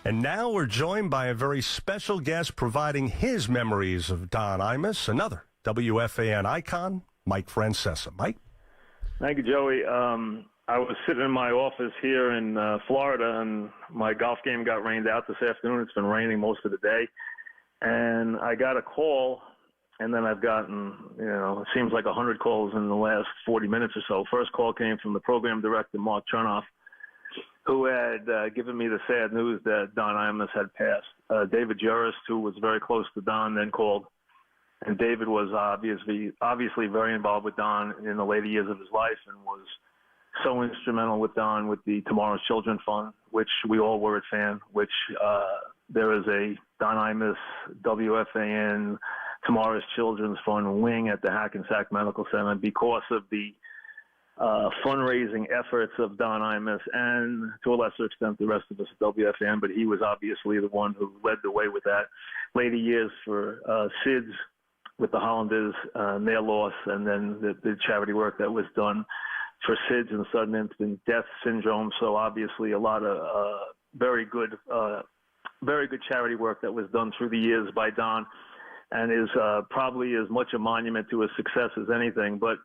And now we're joined by a very special guest providing his memories of Don Imus, another WFAN icon, Mike Francesa. Mike? Thank you, Joey. I was sitting in my office here in Florida, and my golf game got rained out this afternoon. It's been raining most of the day. And I got a call, and then I've gotten, it seems like 100 calls in the last 40 minutes or so. First call came from the program director, Mark Chernoff, who had given me the sad news that Don Imus had passed. David Juris, who was very close to Don, then called. And David was obviously very involved with Don in the later years of his life and was so instrumental with Don with the Tomorrow's Children Fund, which we all were a fan, which there is a Don Imus WFAN Tomorrow's Children's Fund wing at the Hackensack Medical Center because of the fundraising efforts of Don Imus and, to a lesser extent, the rest of us at WFAN, but he was obviously the one who led the way with that. Later years for SIDS with the Hollanders and their loss, and then the charity work that was done for SIDS and sudden infant death syndrome. So obviously a lot of very good charity work that was done through the years by Don, and is probably as much a monument to his success as anything. But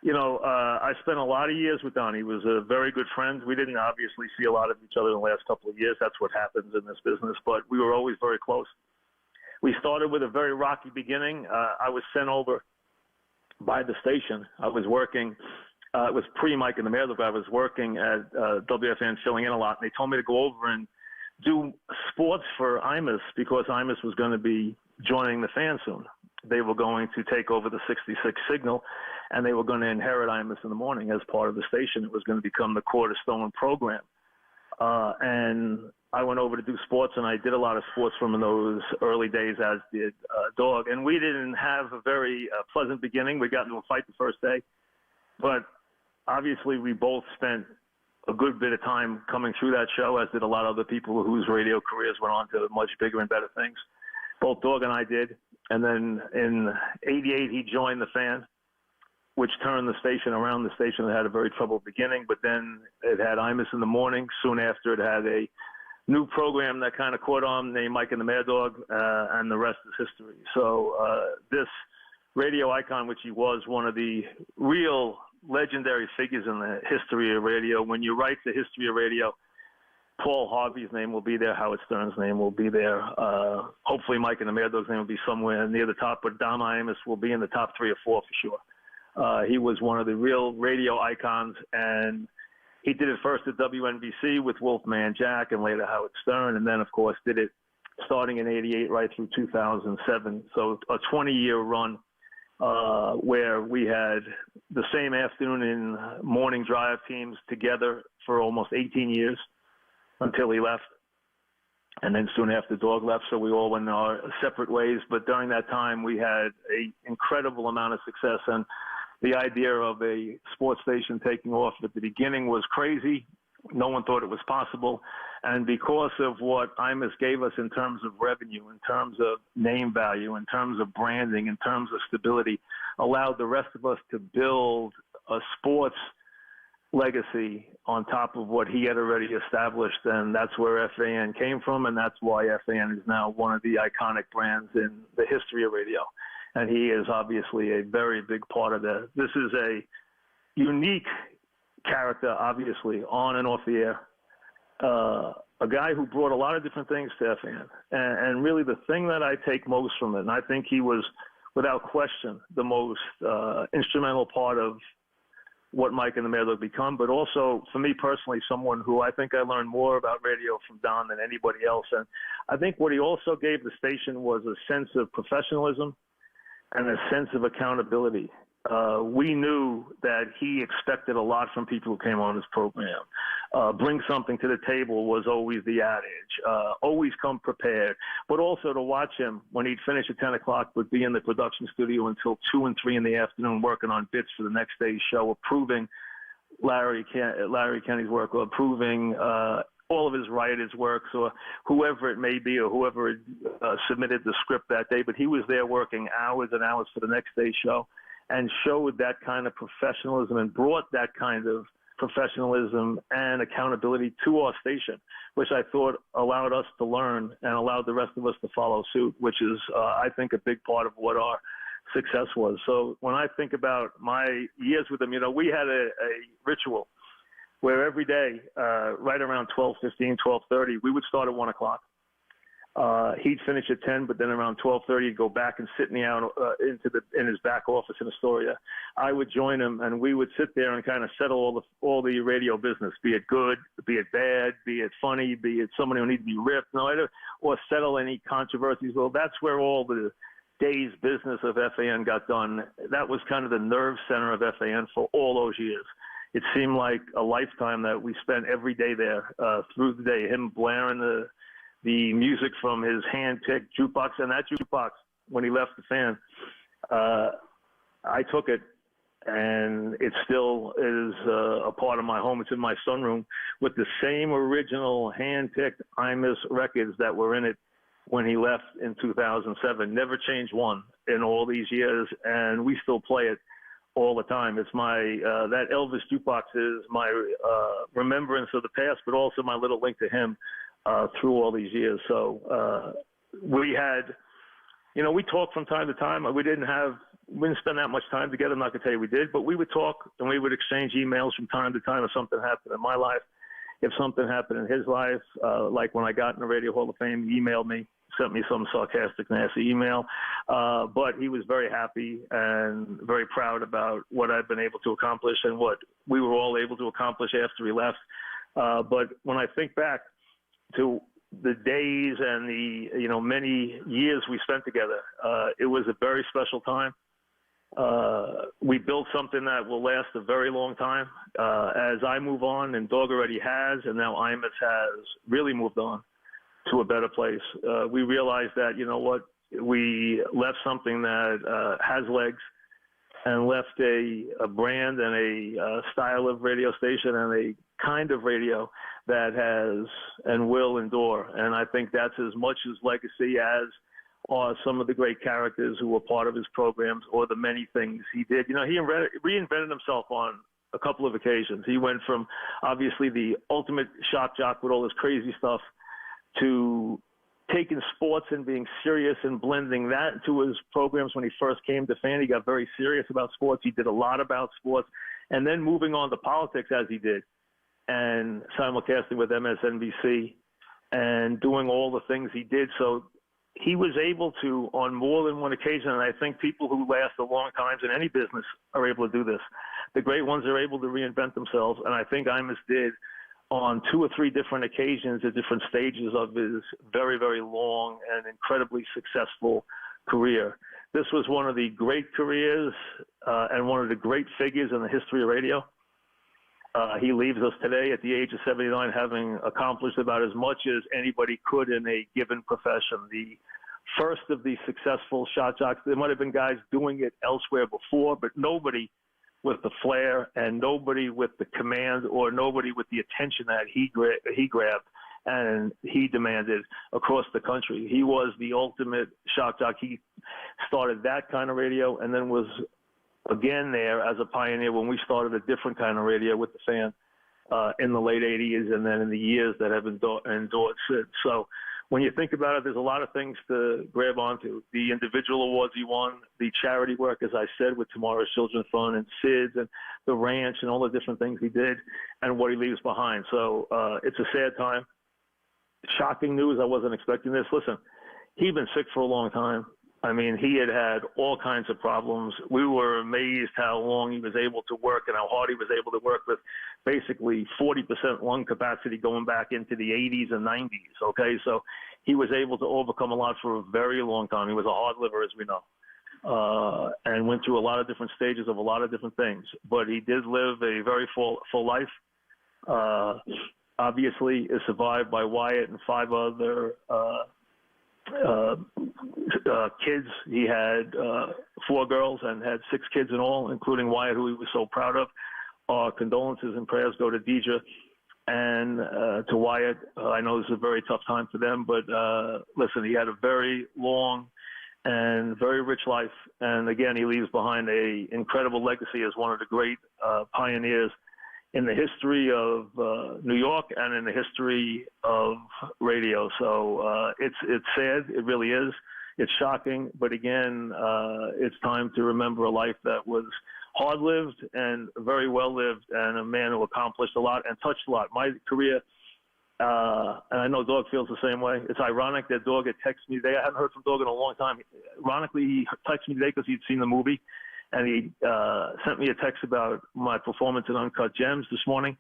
I spent a lot of years with Don. He was a very good friend. We didn't obviously see a lot of each other in the last couple of years. That's what happens in this business, but we were always very close. We started with a very rocky beginning. I was sent over by the station. I was working, it was pre-Mike and the Mayor, but I was working at WFAN filling in a lot, and they told me to go over and do sports for Imus because Imus was going to be joining the fan soon. They were going to take over the 66 signal, and they were going to inherit Imus in the morning as part of the station. It was going to become the Quarterstone program. And I went over to do sports, and I did a lot of sports from in those early days, as did Dog. And we didn't have a very pleasant beginning. We got into a fight the first day. But obviously we both spent a good bit of time coming through that show, as did a lot of other people whose radio careers went on to much bigger and better things. Both Dog and I did. And then in '88, he joined the Fan, which turned the station around. The station had a very troubled beginning, but then it had Imus in the morning. Soon after, it had a new program that kind of caught on named Mike and the Mad Dog, and the rest is history. So this radio icon, which he was, one of the real legendary figures in the history of radio. When you write the history of radio, Paul Harvey's name will be there. Howard Stern's name will be there. Hopefully Mike and the Mad Dog's name will be somewhere near the top, but Don Imus will be in the top 3 or 4 for sure. He was one of the real radio icons, and he did it first at WNBC with Wolfman Jack and later Howard Stern, and then, of course, did it starting in '88 right through 2007. So a 20-year run where we had the same afternoon and morning drive teams together for almost 18 years until he left. And then soon after Dog left, so we all went our separate ways. But during that time, we had an incredible amount of success, and the idea of a sports station taking off at the beginning was crazy. No one thought it was possible. And because of what Imus gave us in terms of revenue, in terms of name value, in terms of branding, in terms of stability, allowed the rest of us to build a sports legacy on top of what he had already established. And that's where FAN came from, and that's why FAN is now one of the iconic brands in the history of radio. And he is obviously a very big part of that. This is a unique character, obviously, on and off the air. A guy who brought a lot of different things to FAN. And really the thing that I take most from it, and I think he was, without question, the most instrumental part of what Mike and the Mad Dog become, but also, for me personally, someone who I think I learned more about radio from Don than anybody else. And I think what he also gave the station was a sense of professionalism and a sense of accountability. We knew that he expected a lot from people who came on his program. Bring something to the table was always the adage. Always come prepared. But also to watch him when he'd finish at 10 o'clock, would be in the production studio until 2 and 3 in the afternoon working on bits for the next day's show, approving Larry Kenny's work, or approving all of his writers' works, or whoever it may be, or whoever submitted the script that day. But he was there working hours and hours for the next day's show, and showed that kind of professionalism and brought that kind of professionalism, and accountability to our station, which I thought allowed us to learn and allowed the rest of us to follow suit, which is, I think, a big part of what our success was. So when I think about my years with them, we had a ritual where every day, right around 12:15, 12:30, we would start at 1 o'clock. He'd finish at 10, but then around 12:30, he'd go back and sit in his back office in Astoria. I would join him, and we would sit there and kind of settle all the radio business, be it good, be it bad, be it funny, be it somebody who needs to be ripped, or settle any controversies. Well, that's where all the day's business of FAN got done. That was kind of the nerve center of FAN for all those years. It seemed like a lifetime that we spent every day there through the day, him blaring the music from his hand-picked jukebox. And that jukebox, when he left the Fan, I took it, and it still is a part of my home. It's in my sunroom with the same original hand-picked Imus records that were in it when he left in 2007. Never changed one in all these years, and we still play it all the time. It's my that Elvis jukebox is my remembrance of the past, but also my little link to him through all these years. So we had, we talked from time to time. We didn't spend that much time together. I'm not gonna tell you we did, but we would talk and we would exchange emails from time to time if something happened in my life. If something happened in his life, like when I got in the Radio Hall of Fame, he emailed me, sent me some sarcastic, nasty email. But he was very happy and very proud about what I'd been able to accomplish and what we were all able to accomplish after he left. But when I think back to the days and the, many years we spent together, it was a very special time. We built something that will last a very long time. As I move on, and Dog already has, and now Imus has really moved on to a better place. We realized that, we left something that has legs and left a brand and a style of radio station and a kind of radio that has and will endure. And I think that's as much his legacy as are some of the great characters who were part of his programs or the many things he did. He reinvented himself on a couple of occasions. He went from obviously the ultimate shock jock with all this crazy stuff to taking sports and being serious and blending that into his programs. When he first came to Fan, he got very serious about sports. He did a lot about sports, and then moving on to politics as he did, and simulcasting with MSNBC and doing all the things he did. So he was able to, on more than one occasion, and I think people who last a long time in any business are able to do this. The great ones are able to reinvent themselves, and I think Imus did on 2 or 3 different occasions at different stages of his very, very long and incredibly successful career. This was one of the great careers and one of the great figures in the history of radio. He leaves us today at the age of 79, having accomplished about as much as anybody could in a given profession. The first of the successful shot jocks. There might have been guys doing it elsewhere before, but nobody with the flair and nobody with the command or nobody with the attention that he grabbed and he demanded across the country. He was the ultimate shock jock. He started that kind of radio and then was again there as a pioneer when we started a different kind of radio with the Fan in the late 80s and then in the years that have endured since. So when you think about it, there's a lot of things to grab onto. The individual awards he won, the charity work, as I said, with Tomorrow's Children's Fund and SIDS and the ranch and all the different things he did and what he leaves behind. So it's a sad time. Shocking news. I wasn't expecting this. Listen, he'd been sick for a long time. I mean, he had all kinds of problems. We were amazed how long he was able to work and how hard he was able to work with basically 40% lung capacity going back into the 80s and 90s, okay? So he was able to overcome a lot for a very long time. He was a hard liver, as we know, and went through a lot of different stages of a lot of different things. But he did live a very full life. Obviously, is survived by Wyatt and 5 other kids. He had 4 girls and had 6 kids in all, including Wyatt, who he was so proud of. Our condolences and prayers go to Deidre and to Wyatt. I know this is a very tough time for them, but listen, he had a very long and very rich life. And again, he leaves behind a incredible legacy as one of the great pioneers in the history of New York and in the history of radio. So it's sad. It really is. It's shocking. But again, it's time to remember a life that was hard-lived and very well-lived, and a man who accomplished a lot and touched a lot. My career, and I know Dog feels the same way. It's ironic that Dog had texted me today. I haven't heard from Dog in a long time. Ironically, he texted me today because he'd seen the movie. And he sent me a text about my performance in Uncut Gems this morning,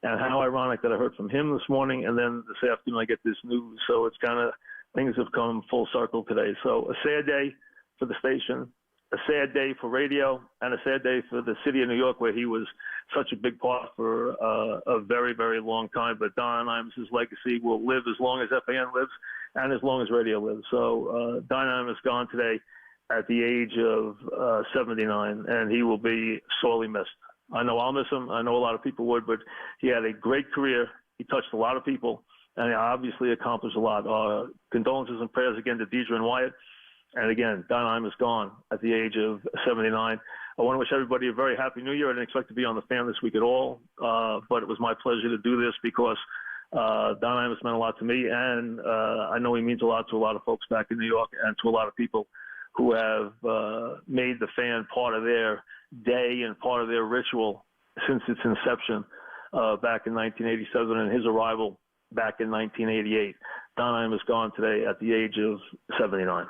and how ironic that I heard from him this morning, and then this afternoon I get this news. So it's kind of, things have come full circle today. So a sad day for the station, a sad day for radio, and a sad day for the city of New York, where he was such a big part for a very, very long time. But Don Imus' legacy will live as long as FAN lives and as long as radio lives. So Don Imus gone today at the age of 79, and he will be sorely missed. I know I'll miss him. I know a lot of people would, but he had a great career. He touched a lot of people, and he obviously accomplished a lot. Condolences and prayers again to Deidre and Wyatt. And again, Don Imus gone at the age of 79. I want to wish everybody a very happy New Year. I didn't expect to be on the fan this week at all, but it was my pleasure to do this because Don Imus meant a lot to me, and I know he means a lot to a lot of folks back in New York and to a lot of people who have made the fan part of their day and part of their ritual since its inception back in 1987 and his arrival back in 1988. Don Imus gone today at the age of 79.